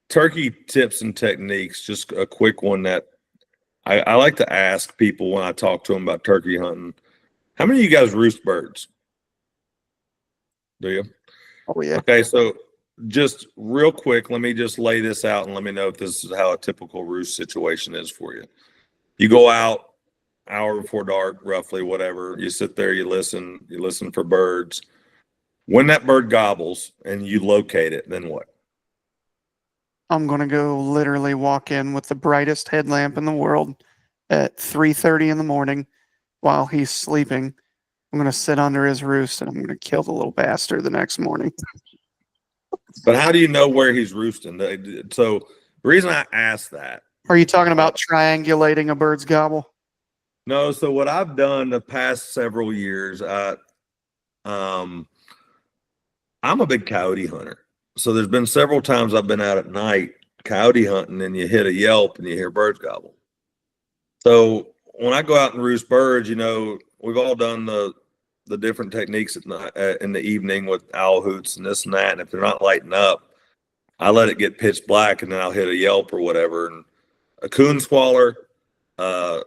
turkey tips and techniques, just a quick one that I like to ask people when I talk to them about turkey hunting. How many of you guys roost birds? Do you? Oh, yeah. Okay, so just real quick, let me just lay this out and let me know if this is how a typical roost situation is for you. You go out hour before dark, roughly, whatever. You sit there, you listen for birds. When that bird gobbles and you locate it, then what? I'm going to go literally walk in with the brightest headlamp in the world at 3:30 in the morning while he's sleeping. I'm going to sit under his roost and I'm going to kill the little bastard the next morning. But how do you know where he's roosting? So the reason I asked that. Are you talking about triangulating a bird's gobble? No, so what I've done the past several years, I'm a big coyote hunter. So there's been several times I've been out at night coyote hunting and you hit a yelp and you hear birds gobble. So when I go out and roost birds, we've all done the different techniques at night, in the evening with owl hoots and this and that. And if they're not lighting up, I let it get pitch black and then I'll hit a yelp or whatever. And a coon squaller, a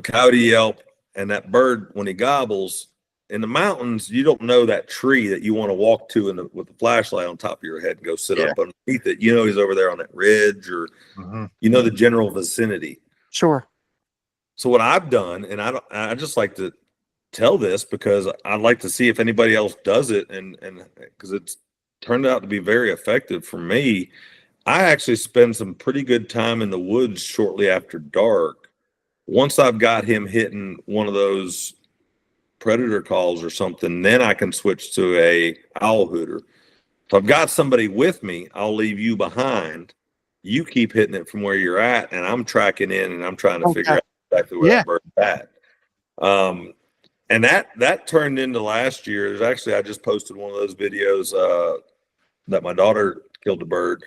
coyote yelp, and that bird, when he gobbles, in the mountains, you don't know that tree that you want to walk to with the flashlight on top of your head and go sit up underneath it. He's over there on that ridge or, the general vicinity. Sure. So what I've done, and I just like to tell this because I'd like to see if anybody else does it. And because it's turned out to be very effective for me. I actually spend some pretty good time in the woods shortly after dark. Once I've got him hitting one of those predator calls or something, then I can switch to a owl hooter. If I've got somebody with me, I'll leave you behind. You keep hitting it from where you're at, and I'm tracking in and I'm trying to figure out exactly where that bird's at. And that turned into last year. There's actually, I just posted one of those videos that my daughter killed a bird.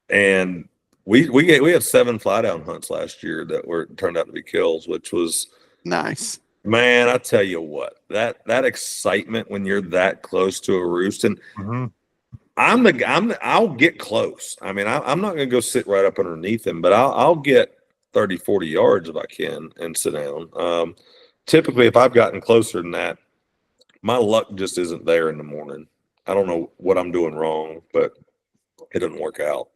And we had 7 fly down hunts last year that turned out to be kills, which was nice. Man, I tell you what, that excitement when you're that close to a roost, and I'll get close. I mean, I'm not going to go sit right up underneath him, but I'll get 30, 40 yards if I can and sit down. Typically, if I've gotten closer than that, my luck just isn't there in the morning. I don't know what I'm doing wrong, but it doesn't work out.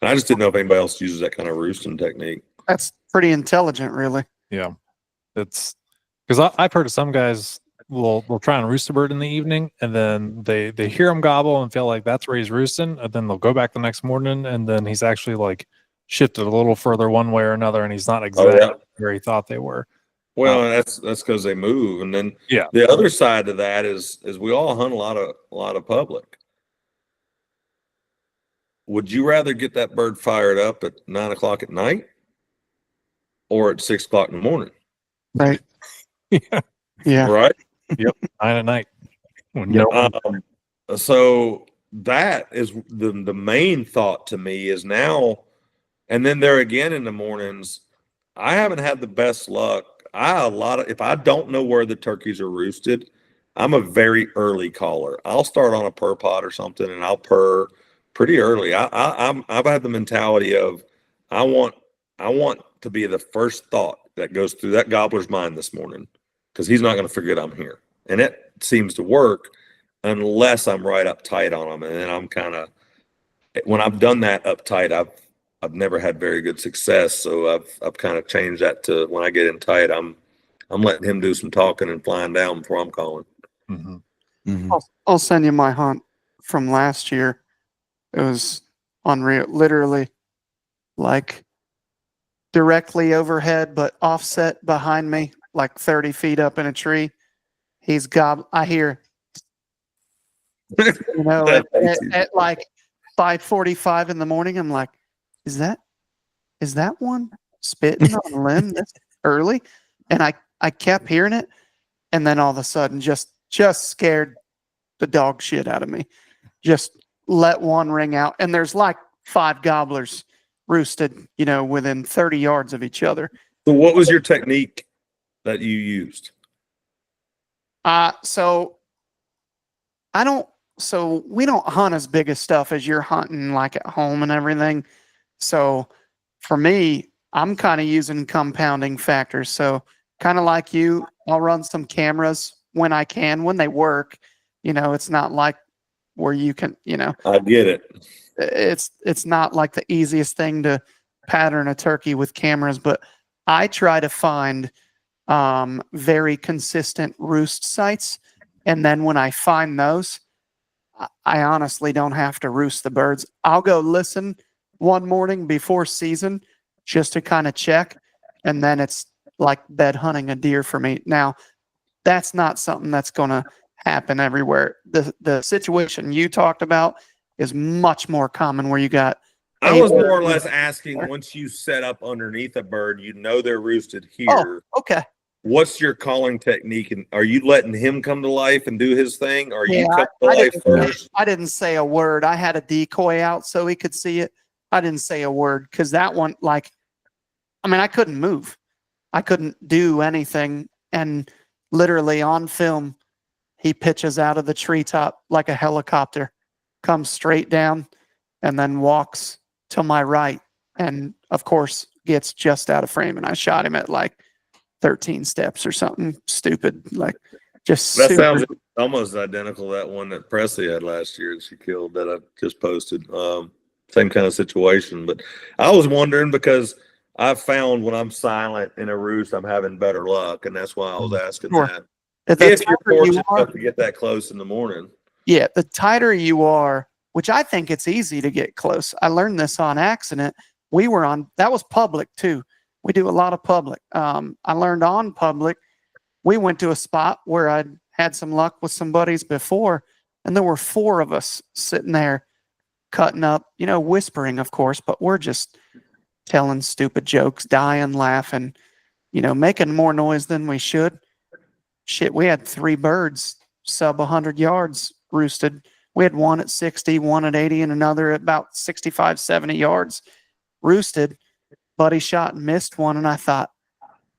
And I just didn't know if anybody else uses that kind of roosting technique. That's pretty intelligent, really. Yeah. It's because I've heard of some guys will try and roost a bird in the evening, and then they hear him gobble and feel like that's where he's roosting, and then they'll go back the next morning, and then he's actually like shifted a little further one way or anher, and he's not exactly where he thought they were. Well, that's because they move, and then yeah, the other side of that is we all hunt a lot of public. Would you rather get that bird fired up at 9 o'clock at night or at 6 o'clock in the morning? Right. Yeah. Right. Yep. 9 at night. So that is the main thought to me is now, and then there again in the mornings, I haven't had the best luck. If I don't know where the turkeys are roosted, I'm a very early caller. I'll start on a purr pot or something, and I'll purr pretty early. I've had the mentality of I want to be the first thought that goes through that gobbler's mind this morning, because he's not going to forget I'm here, and it seems to work unless I'm right uptight on him, and then I'm kind of, when I've done that uptight, I've never had very good success. So I've kind of changed that to when I get in tight, I'm letting him do some talking and flying down before I'm calling. Mm-hmm. Mm-hmm. I'll send you my hunt from last year. It was unreal, literally like directly overhead, but offset behind me, like 30 feet up in a tree. He's I hear, at like 5:45 in the morning. I'm like, is that one spitting on a limb this early? And I kept hearing it, and then all of a sudden just scared the dog shit out of me. Just let one ring out, and there's like 5 gobblers roosted, within 30 yards of each other. So what was your technique that you used? So I don't so we don't hunt as big as stuff as you're hunting like at home and everything. So for me, I'm kind of using compounding factors. So kind of like you, I'll run some cameras when I can, when they work. It's not like where you can, I get it. it's not like the easiest thing to pattern a turkey with cameras, but I try to find very consistent roost sites. And then when I find those, I honestly don't have to roost the birds. I'll go listen one morning before season just to kind of check. And then it's like bed hunting a deer for me. Now, that's not something that's going to happen everywhere. The situation you talked about is much more common where you got. I was more or less asking, once you set up underneath a bird, they're roosted here. Oh, okay. What's your calling technique? And are you letting him come to life and do his thing? Or you come to I life first? I didn't say a word. I had a decoy out so he could see it. I didn't say a word because that one, I couldn't move. I couldn't do anything. And literally on film, he pitches out of the treetop like a helicopter, comes straight down, and then walks to my right. And of course, gets just out of frame. And I shot him at 13 steps or something stupid. That sounds almost identical to that one that Presley had last year that she killed that I just posted. Same kind of situation. But I was wondering because I've found when I'm silent in a roost, I'm having better luck. And that's why I was asking that. If you're fortunate enough to get that close in the morning. Yeah, the tighter you are, which I think it's easy to get close. I learned this on accident. That was public too. We do a lot of public. I learned on public. We went to a spot where I'd had some luck with some buddies before, and there were 4 of us sitting there cutting up, whispering, of course, but we're just telling stupid jokes, dying, laughing, making more noise than we should. Shit, we had 3 birds sub 100 yards roosted. We had one at 60, one at 80, and another at about 65, 70 yards roosted. Buddy shot and missed one, and I thought,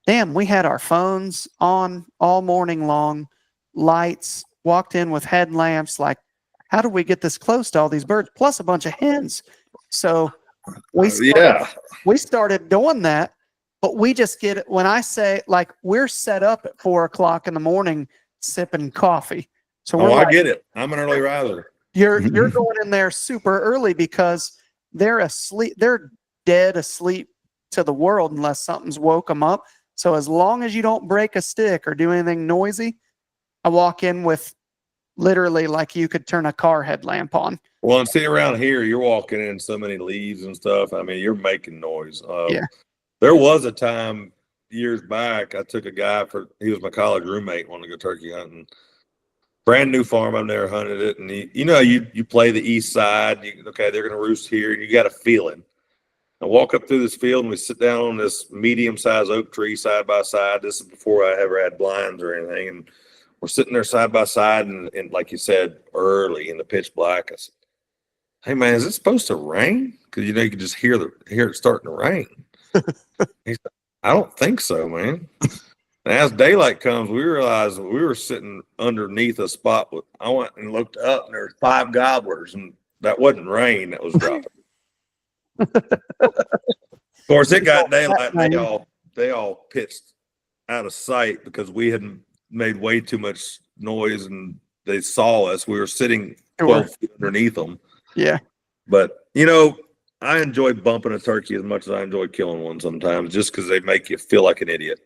damn, we had our phones on all morning long, lights, walked in with headlamps. How do we get this close to all these birds? Plus a bunch of hens. So we started doing that, but we just get it. When I say we're set up at 4 o'clock in the morning sipping coffee. So I get it. I'm an early riser. You're going in there super early because they're asleep. They're dead asleep to the world unless something's woke them up. So as long as you don't break a stick or do anything noisy, I walk in with literally you could turn a car headlamp on. Well, and see around here, you're walking in so many leaves and stuff. You're making noise. There was a time years back, I took a guy he was my college roommate, wanted to go turkey hunting. Brand new farm, I've never hunted it. And you play the east side. They're going to roost here, and you got a feeling. I walk up through this field and we sit down on this medium-sized oak tree side by side. This is before I ever had blinds or anything. And we're sitting there side by side and like you said, early in the pitch black. I said, hey, man, is it supposed to rain? Because, you can just hear it starting to rain. He said, I don't think so, man. And as daylight comes, we realized we were sitting underneath a spot. I went and looked up and there were 5 gobblers. And that wasn't rain that was dropping. Of course, it got daylight and they all pitched out of sight because we had made way too much noise and they saw us. We were sitting 12 feet underneath them. Yeah. But, I enjoy bumping a turkey as much as I enjoy killing one sometimes just because they make you feel like an idiot.